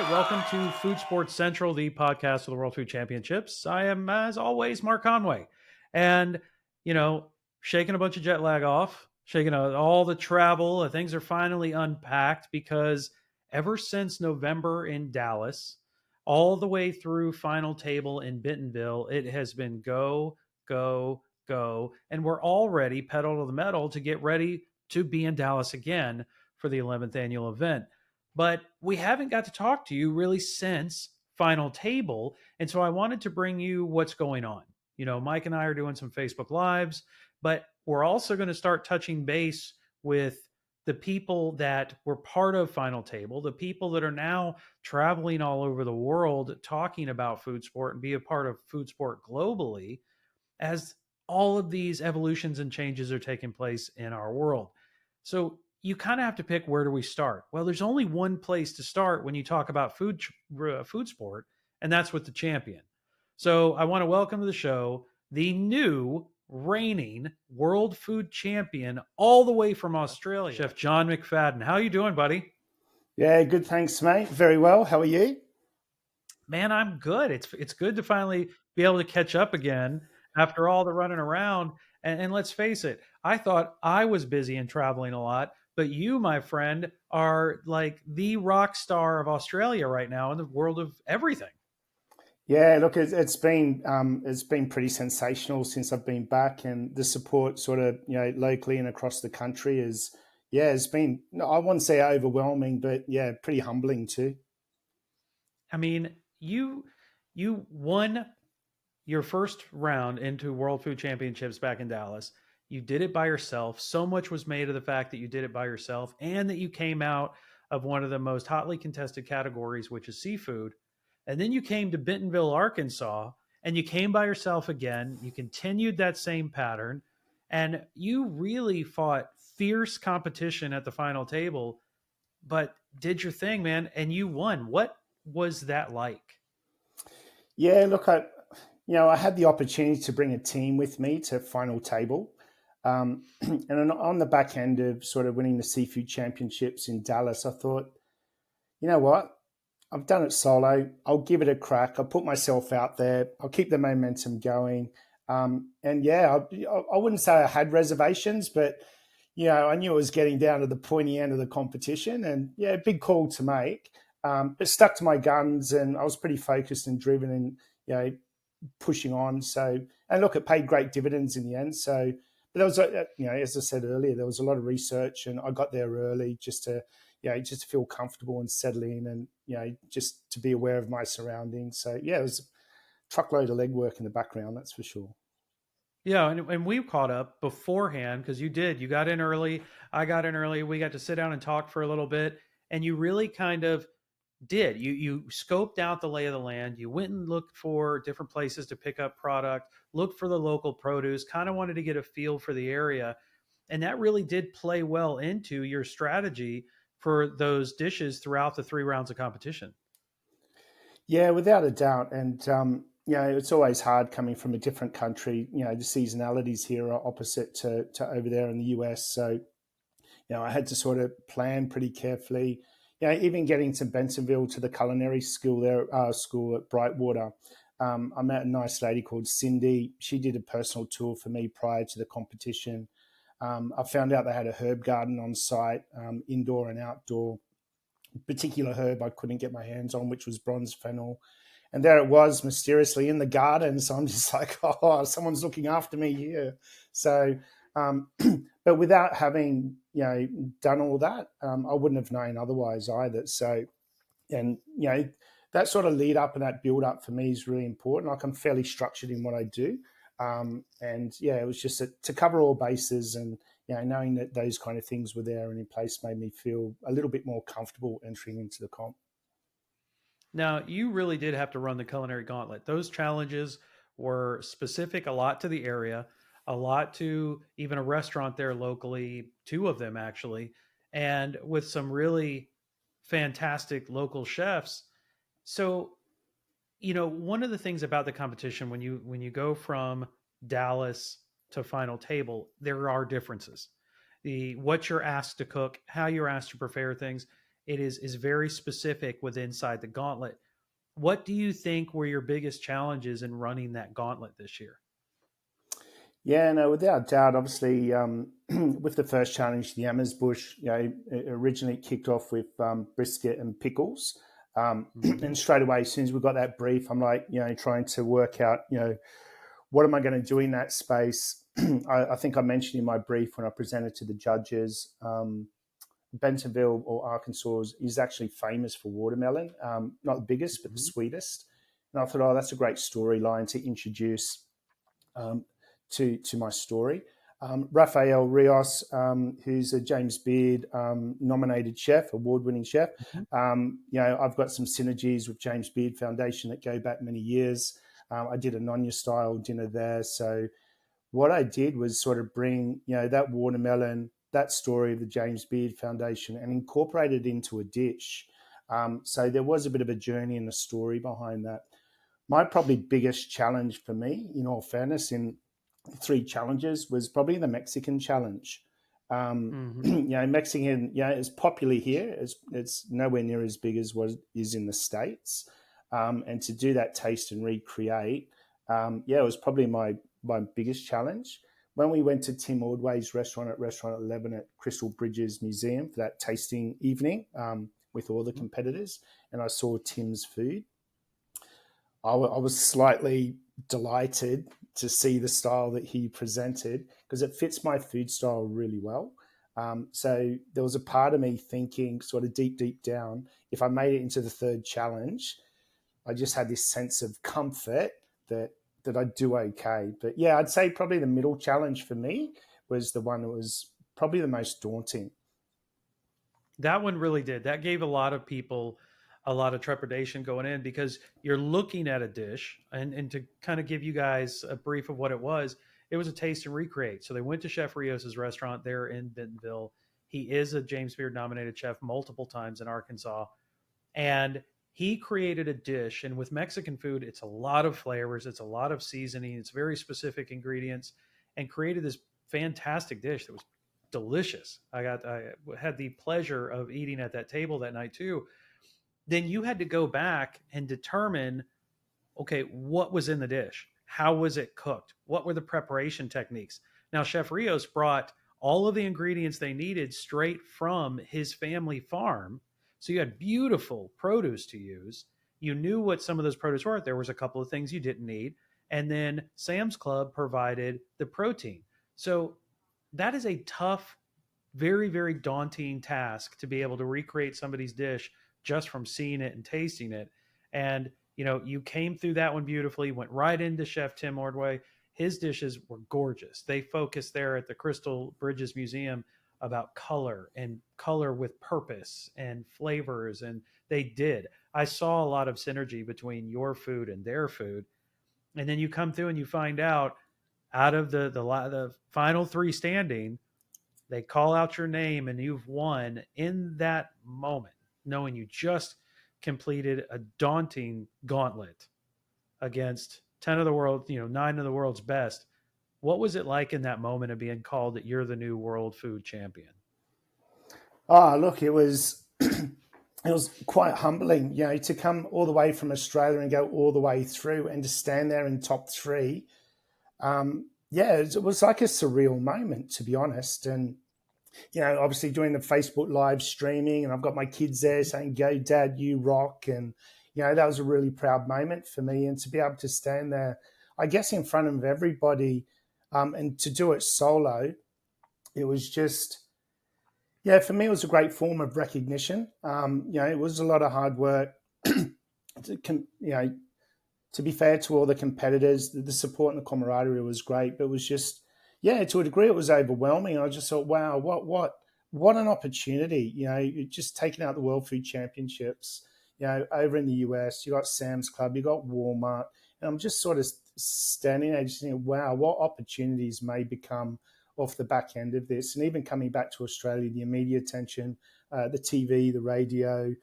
Welcome to Food Sports Central, the podcast of the World Food Championships. I am, as always, Mark Conway. And, you know, shaking a bunch of jet lag off, shaking all the travel. Things are finally unpacked because ever since November in Dallas, all the way through Final Table in Bentonville, it has been go, go, go. And we're already pedal to the metal to get ready to be in Dallas again for the 11th annual event. But we haven't got to talk to you really since Final Table. And so I wanted to bring you what's going on. Mike and I are doing some Facebook Lives, but we're also going to start touching base with the people that were part of Final Table, the people that are now traveling all over the world talking about food sport and be a part of food sport globally as all of these evolutions and changes are taking place in our world. So you kind of have to pick, where do we start? Well, there's only one place to start when you talk about food sport, and that's with the champion. So I want to welcome to the show the new reigning world food champion all the way from Australia, Chef John McFadden. How you doing, buddy? Yeah, good. Thanks, mate. Very well. How are you? Man, I'm good. It's good to finally be able to catch up again after all the running around. And let's face it, I thought I was busy and traveling a lot, but you, my friend, are like the rock star of Australia right now in the world of everything. Yeah, look, it's been pretty sensational since I've been back, and the support sort of locally and across the country is it's been, I wouldn't say overwhelming, but yeah, pretty humbling too. I mean, you won your first round into World Food Championships back in Dallas. You did it by yourself. So much was made of the fact that you did it by yourself and that you came out of one of the most hotly contested categories, which is seafood. And then you came to Bentonville, Arkansas, and you came by yourself again. You continued that same pattern, and you really fought fierce competition at the final table, but did your thing, man, and you won. What was that like? Yeah, look, I had the opportunity to bring a team with me to final table. And on the back end of sort of winning the seafood championships in Dallas, I thought, you know what? I've done it solo. I'll give it a crack. I'll put myself out there. I'll keep the momentum going. And yeah, I wouldn't say I had reservations, but I knew it was getting down to the pointy end of the competition, and yeah, big call to make. But stuck to my guns, and I was pretty focused and driven, and pushing on. So, and look, it paid great dividends in the end. So, but there was, as I said earlier, there was a lot of research, and I got there early just to just to feel comfortable and settle in, and just to be aware of my surroundings. So yeah, it was a truckload of legwork in the background, that's for sure. Yeah, and we caught up beforehand because you got in early. I got in early. We got to sit down and talk for a little bit, and you really kind of did. You scoped out the lay of the land. You went and looked for different places to pick up product, looked for the local produce, kind of wanted to get a feel for the area, and that really did play well into your strategy for those dishes throughout the 3 rounds of competition. Yeah, without a doubt. And it's always hard coming from a different country. The seasonalities here are opposite to over there in the US. So I had to sort of plan pretty carefully. Even getting to Bentonville to the culinary school there, school at Brightwater, I met a nice lady called Cindy. She did a personal tour for me prior to the competition. I found out they had a herb garden on site, indoor and outdoor. Particular herb I couldn't get my hands on, which was bronze fennel. And there it was, mysteriously in the garden. So I'm just like, oh, someone's looking after me here. So, but without having, done all that, I wouldn't have known otherwise either. So, and, that sort of lead up and that build up for me is really important. Like, I'm fairly structured in what I do. And yeah, it was just to cover all bases, and knowing that those kind of things were there and in place made me feel a little bit more comfortable entering into the comp. Now, you really did have to run the culinary gauntlet. Those challenges were specific a lot to the area, a lot to even a restaurant there locally, two of them actually, and with some really fantastic local chefs. So, one of the things about the competition when you go from Dallas to final table, there are differences. The what you're asked to cook, how you're asked to prepare things it is very specific with inside the gauntlet. What do you think were your biggest challenges in running that gauntlet this year? Yeah, no, without doubt. Obviously, with the first challenge, the Ammersbush, it originally kicked off with brisket and pickles. Mm-hmm. And straight away, as soon as we got that brief, I'm like, trying to work out, what am I going to do in that space? I think I mentioned in my brief when I presented to the judges, Bentonville or Arkansas is actually famous for watermelon, not the biggest, but the Mm-hmm. sweetest. And I thought, oh, that's a great storyline to introduce um, to my story. Rafael Rios, who's a James Beard nominated chef, award-winning chef. Mm-hmm. I've got some synergies with James Beard Foundation that go back many years. I did a Nonya style dinner there. So what I did was sort of bring, that watermelon, that story of the James Beard Foundation and incorporate it into a dish. So there was a bit of a journey and a story behind that. My probably biggest challenge for me, in all fairness, in three challenges was probably the Mexican challenge. Mm-hmm. Mexican, is popular here. It's nowhere near as big as what is in the States. And to do that taste and recreate, it was probably my biggest challenge. When we went to Tim Ordway's restaurant at Restaurant 11 at Crystal Bridges Museum for that tasting evening with all the competitors, and I saw Tim's food, I was slightly delighted to see the style that he presented because it fits my food style really well. So there was a part of me thinking, sort of deep down, if I made it into the third challenge, I just had this sense of comfort that I'd do okay. But yeah, I'd say probably the middle challenge for me was the one that was probably the most daunting. That one really did. That gave a lot of people a lot of trepidation going in because you're looking at a dish, and to kind of give you guys a brief of what it was a taste and recreate. So they went to Chef Rios's restaurant there in Bentonville. He is a James Beard nominated chef multiple times in Arkansas. And he created a dish. And with Mexican food, it's a lot of flavors, it's a lot of seasoning, it's very specific ingredients, and created this fantastic dish that was delicious. I had the pleasure of eating at that table that night too. Then you had to go back and determine, okay, what was in the dish? How was it cooked? What were the preparation techniques? Now, Chef Rios brought all of the ingredients they needed straight from his family farm. So you had beautiful produce to use. You knew what some of those produce were. There was a couple of things you didn't need. And then Sam's Club provided the protein. So that is a tough, very, very daunting task to be able to recreate somebody's dish just from seeing it and tasting it. And you came through that one beautifully, went right into Chef Tim Ordway. His dishes were gorgeous. They focused there at the Crystal Bridges Museum about color and color with purpose and flavors. And they did. I saw a lot of synergy between your food and their food. And then you come through and you find out of the final three standing, they call out your name and you've won in that moment, knowing you just completed a daunting gauntlet against 10 of the world, nine of the world's best. What was it like in that moment of being called that you're the new world food champion? Oh, look, it was it was quite humbling, to come all the way from Australia and go all the way through and to stand there in top three. It was like a surreal moment, to be honest. And obviously doing the Facebook live streaming, and I've got my kids there saying, "Go, Dad, you rock!" And that was a really proud moment for me. And to be able to stand there, I guess, in front of everybody, and to do it solo, it was just, for me, it was a great form of recognition. It was a lot of hard work. To be fair to all the competitors, the support and the camaraderie was great, but it was just, to a degree, it was overwhelming. I just thought, wow, what an opportunity! Just taking out the World Food Championships. Over in the US, you got Sam's Club, you got Walmart, and I'm just sort of standing there, just thinking, wow, what opportunities may become off the back end of this, and even coming back to Australia, the media attention, the TV, the radio.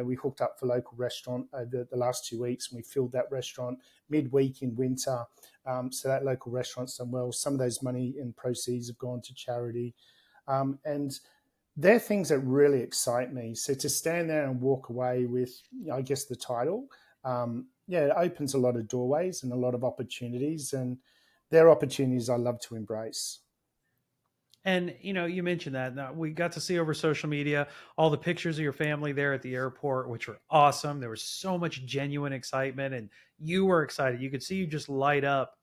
We hooked up for local restaurant over the last 2 weeks, and we filled that restaurant midweek in winter. So that local restaurant's done well. Some of those money and proceeds have gone to charity. And they're things that really excite me. So to stand there and walk away with, I guess, the title, yeah, it opens a lot of doorways and a lot of opportunities, and they're opportunities I love to embrace. And you mentioned that. Now, we got to see over social media all the pictures of your family there at the airport, which were awesome. There was so much genuine excitement, and you were excited. You could see you just light up,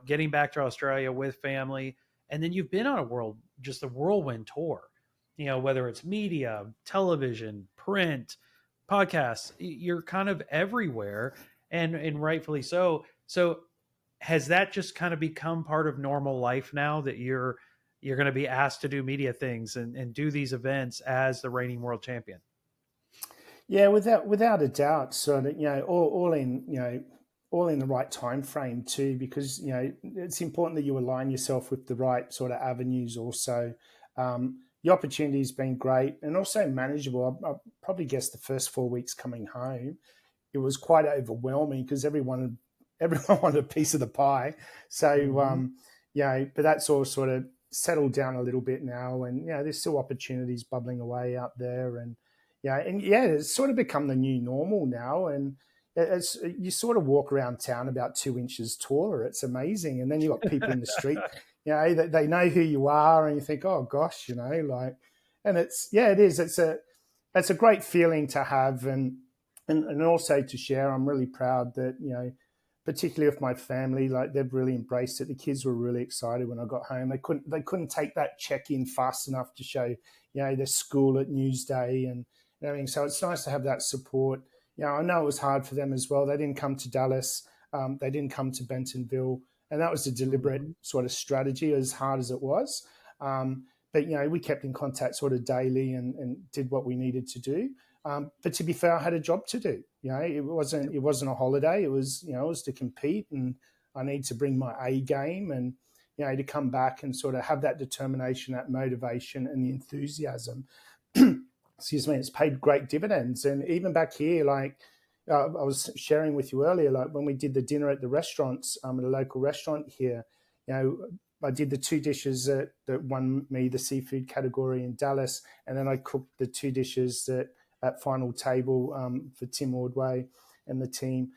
getting back to Australia with family. And then you've been on just a whirlwind tour. Whether it's media, television, print, podcasts, you're kind of everywhere, and rightfully so. So has that just kind of become part of normal life now that you're going to be asked to do media things and do these events as the reigning world champion? Yeah, without a doubt. So that, all in all in the right time frame too, because it's important that you align yourself with the right sort of avenues. Also, the opportunity's been great and also manageable. I probably guess the first 4 weeks coming home, it was quite overwhelming because everyone wanted a piece of the pie. So Mm-hmm. but that's all sort of settled down a little bit now, and there's still opportunities bubbling away out there, and it's sort of become the new normal now, and it's you sort of walk around town about 2 inches taller. It's amazing, and then you got people in the street, they know who you are, and you think, oh gosh, like, and it is. It's a great feeling to have, and also to share. I'm really proud that particularly with my family, like they've really embraced it. The kids were really excited when I got home. They couldn't take that check in fast enough to show their school at Newsday and everything. So it's nice to have that support. I know it was hard for them as well. They didn't come to Dallas. They didn't come to Bentonville, and that was a deliberate Mm-hmm. sort of strategy, as hard as it was. But we kept in contact sort of daily and did what we needed to do. But to be fair, I had a job to do. It wasn't a holiday. It was to compete, and I need to bring my A game, and to come back and sort of have that determination, that motivation, and the enthusiasm. Excuse me, it's paid great dividends. And even back here, like I was sharing with you earlier, like when we did the dinner at the restaurants, at a local restaurant here, I did the two dishes that won me the seafood category in Dallas, and then I cooked the two dishes that at Final Table for Tim Ordway and the team.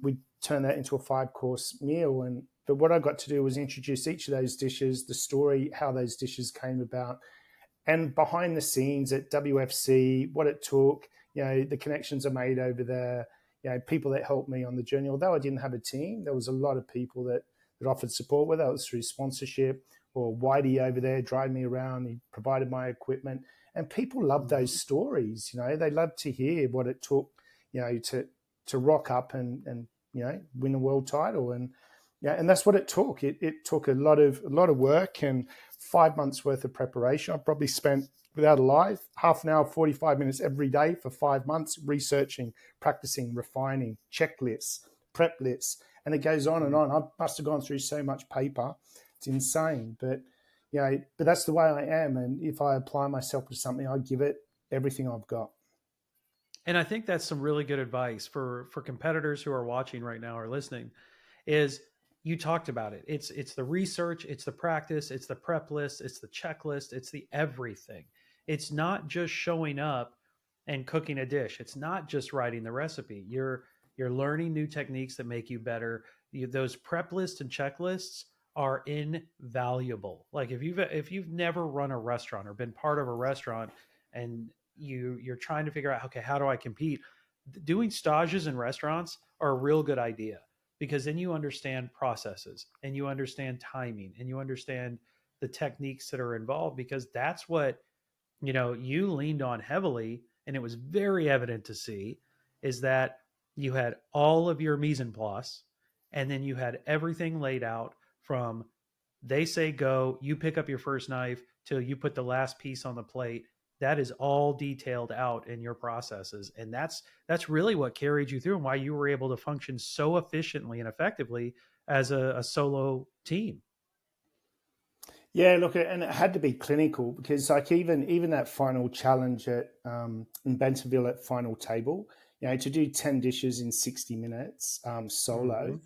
We turned that into a 5-course meal, but what I got to do was introduce each of those dishes, the story, how those dishes came about, and behind the scenes at WFC, what it took, the connections I made over there, people that helped me on the journey. Although I didn't have a team, there was a lot of people that offered support, whether it was through sponsorship or Whitey over there driving me around. He provided my equipment, and people love those Mm-hmm. stories. They love to hear what it took, to rock up and win a world title. And that's what it took. It took a lot of work and 5 months worth of preparation. I probably spent, without a lie, half an hour, 45 minutes every day for 5 months researching, practicing, refining, checklists, prep lists, and it goes on and on. I must have gone through so much paper. It's insane. But that's the way I am. And if I apply myself to something, I give it everything I've got. And I think that's some really good advice for competitors who are watching right now or listening. Is you talked about it. It's the research, it's the practice, it's the prep list, it's the checklist, it's the everything. It's not just showing up and cooking a dish. It's not just writing the recipe. You're learning new techniques that make you better. Those prep lists and checklists are invaluable. Like if you've never run a restaurant or been part of a restaurant, and you're trying to figure out, okay, how do I compete? Doing stages in restaurants are a real good idea, because then you understand processes and you understand timing and you understand the techniques that are involved, because that's what you leaned on heavily, and it was very evident to see, is that you had all of your mise en place, and then you had everything laid out from they say go, you pick up your first knife till you put the last piece on the plate. That is all detailed out in your processes, and that's really what carried you through and why you were able to function so efficiently and effectively as a solo team. Yeah, look, and it had to be clinical because, like, even that final challenge at in Bentonville at Final Table, to do 10 dishes in 60 minutes solo.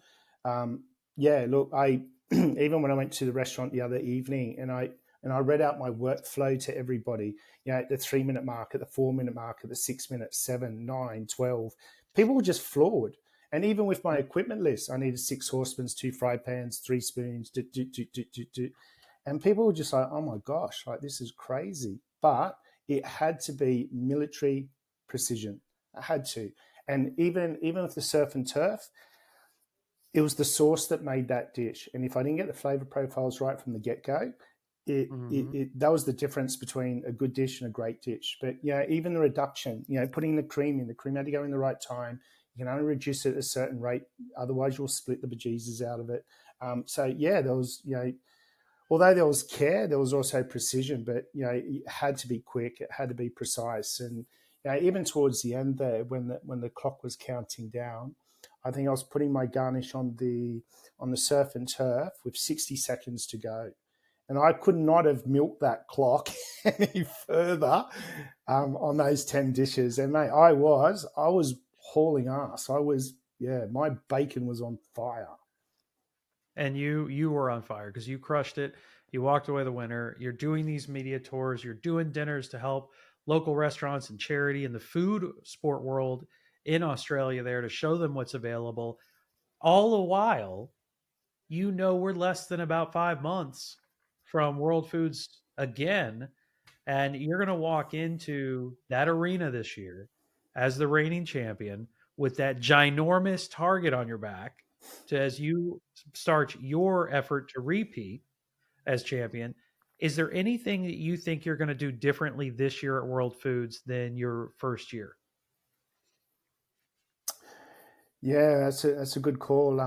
Mm-hmm. Yeah, look, I even when I went to the restaurant the other evening, and I And I read out my workflow to everybody, at the 3-minute mark, at the 4-minute mark, at the 6 minutes, 7, 9, 12. People were just floored. And even with my equipment list, I needed 6 saucepans, 2 fry pans, 3 spoons, and people were just like, oh my gosh, like this is crazy. But it had to be military precision. It had to. And even with the surf and turf, it was the sauce that made that dish. And if I didn't get the flavor profiles right from the get-go, that was the difference between a good dish and a great dish. But even the reduction, putting the cream had to go in the right time. You can only reduce it at a certain rate, otherwise you'll split the bejesus out of it. There was, although there was care, there was also precision, but it had to be quick, it had to be precise. And even towards the end there, when the clock was counting down, I think I was putting my garnish on the surf and turf with 60 seconds to go. And I could not have milked that clock any further on those 10 dishes. And mate, I was hauling ass. My bacon was on fire. And you were on fire because you crushed it. You walked away the winner. You're doing these media tours. You're doing dinners to help local restaurants and charity in the food sport world in Australia there to show them what's available. All the while, we're less than about 5 months from World Foods again. And you're going to walk into that arena this year as the reigning champion with that ginormous target on your back as you start your effort to repeat as champion. Is there anything that you think you're going to do differently this year at World Foods than your first year? Yeah, that's a good call.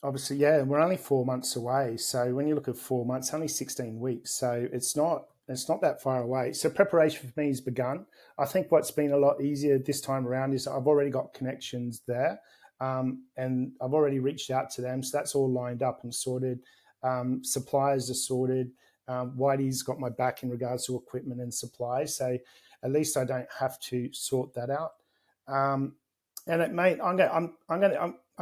Obviously, we're only 4 months away. So when you look at 4 months, only 16 weeks. So it's not that far away. So preparation for me has begun. I think what's been a lot easier this time around is I've already got connections there, and I've already reached out to them. So that's all lined up and sorted. Suppliers are sorted. Whitey's got my back in regards to equipment and supplies. So at least I don't have to sort that out. And mate, I'm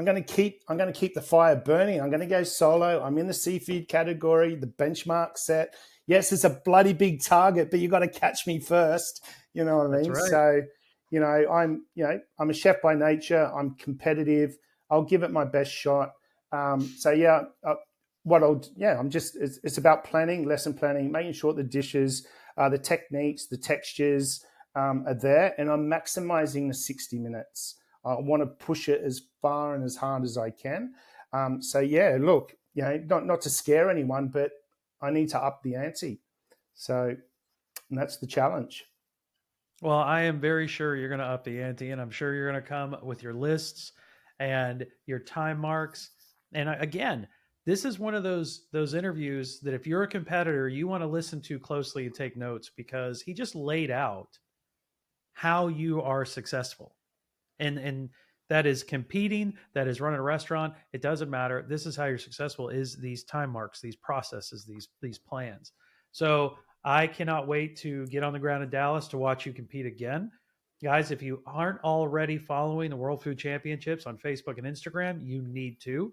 going to keep the fire burning. I'm going to go solo. I'm in the seafood category, the benchmark set. Yes, it's a bloody big target, but you got to catch me first. You know what I mean? Right. So, I'm a chef by nature. I'm competitive. I'll give it my best shot. It's about planning, lesson planning, making sure the dishes, the techniques, the textures are there, and I'm maximizing the 60 minutes. I want to push it as far and as hard as I can. Look, not to scare anyone, but I need to up the ante. So that's the challenge. Well, I am very sure you're going to up the ante, and I'm sure you're going to come with your lists and your time marks. And again, this is one of those interviews that if you're a competitor, you want to listen to closely and take notes, because he just laid out how you are successful. And that is competing, that is running a restaurant. It doesn't matter. This is how you're successful, is these time marks, these processes, these plans. So I cannot wait to get on the ground in Dallas to watch you compete again. Guys, if you aren't already following the World Food Championships on Facebook and Instagram, you need to.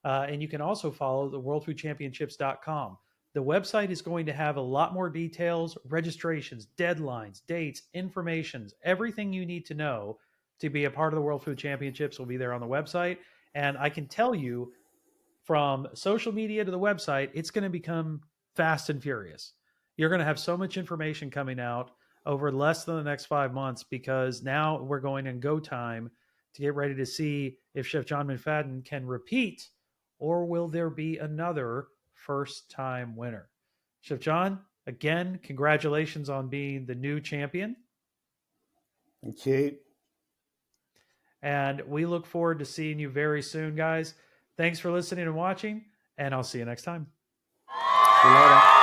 And you can also follow the worldfoodchampionships.com. The website is going to have a lot more details, registrations, deadlines, dates, informations, everything you need to know to be a part of the World Food Championships will be there on the website. And I can tell you, from social media to the website, it's going to become fast and furious. You're going to have so much information coming out over less than the next 5 months, because now we're going in go time to get ready to see if Chef John McFadden can repeat, or will there be another first-time winner. Chef John, again, congratulations on being the new champion. Thank you. And we look forward to seeing you very soon, guys. Thanks for listening and watching, and I'll see you next time. See you later.